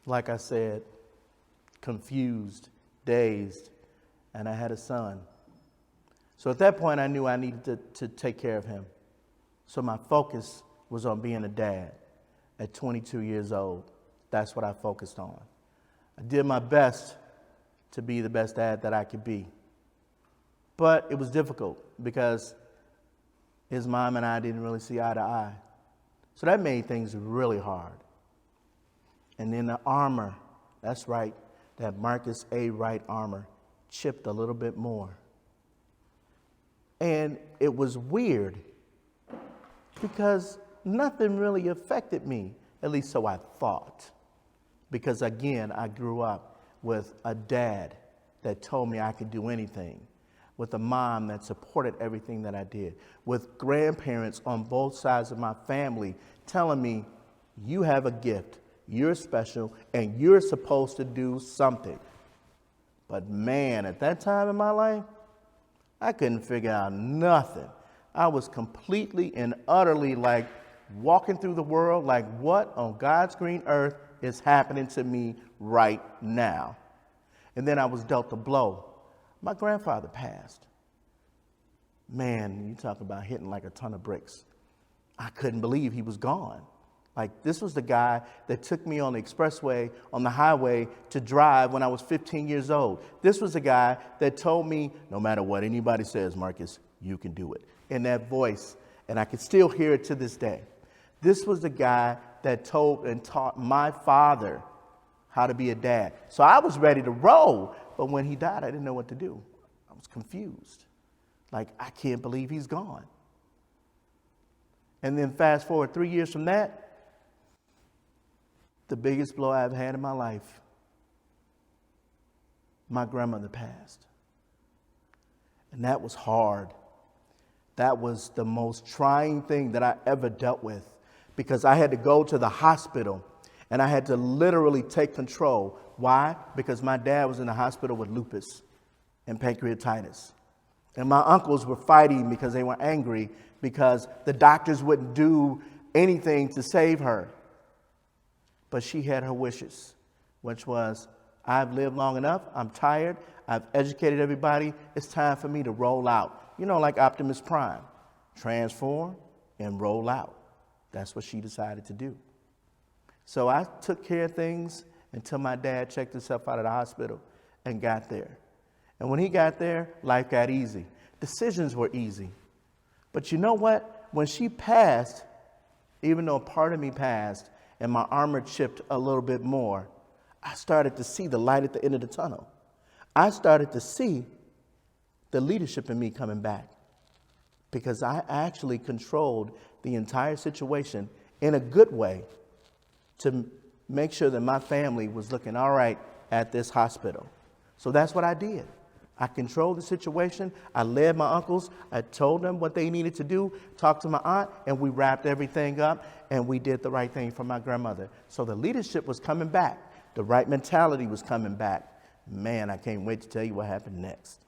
like I said, confused, dazed, and I had a son. So at that point, I knew I needed to take care of him. So my focus was on being a dad at 22 years old. That's what I focused on. I did my best to be the best dad that I could be. But it was difficult because his mom and I didn't really see eye to eye. So that made things really hard. And then the armor, that's right, that Marcus A. Wright armor chipped a little bit more. And it was weird because nothing really affected me, at least so I thought. Because again, I grew up with a dad that told me I could do anything, with a mom that supported everything that I did, with grandparents on both sides of my family telling me, you have a gift, you're special, and you're supposed to do something. But man, at that time in my life, I couldn't figure out nothing. I was completely and utterly like walking through the world like, what on God's green earth is happening to me right now? And then I was dealt a blow. My grandfather passed. Man, you talk about hitting like a ton of bricks. I couldn't believe he was gone. Like, this was the guy that took me on the expressway, on the highway to drive when I was 15 years old. This was the guy that told me, no matter what anybody says, Marcus, you can do it. In that voice, and I can still hear it to this day. This was the guy that told and taught my father how to be a dad. So I was ready to roll, but when he died, I didn't know what to do. I was confused. Like, I can't believe he's gone. And then fast forward 3 years from that, the biggest blow I've had in my life, my grandmother passed. And that was hard. That was the most trying thing that I ever dealt with, because I had to go to the hospital and I had to literally take control. Why? Because my dad was in the hospital with lupus and pancreatitis. And my uncles were fighting because they were angry because the doctors wouldn't do anything to save her. But she had her wishes, which was, I've lived long enough, I'm tired, I've educated everybody, it's time for me to roll out. You know, like Optimus Prime, transform and roll out. That's what she decided to do. So I took care of things until my dad checked himself out of the hospital and got there. And when he got there, life got easy. Decisions were easy. But you know what? When she passed, even though part of me passed and my armor chipped a little bit more, I started to see the light at the end of the tunnel. I started to see the leadership in me coming back, because I actually controlled the entire situation in a good way to make sure that my family was looking all right at this hospital. So that's what I did. I controlled the situation. I led my uncles. I told them what they needed to do, talked to my aunt, and we wrapped everything up, and we did the right thing for my grandmother. So the leadership was coming back. The right mentality was coming back. Man, I can't wait to tell you what happened next.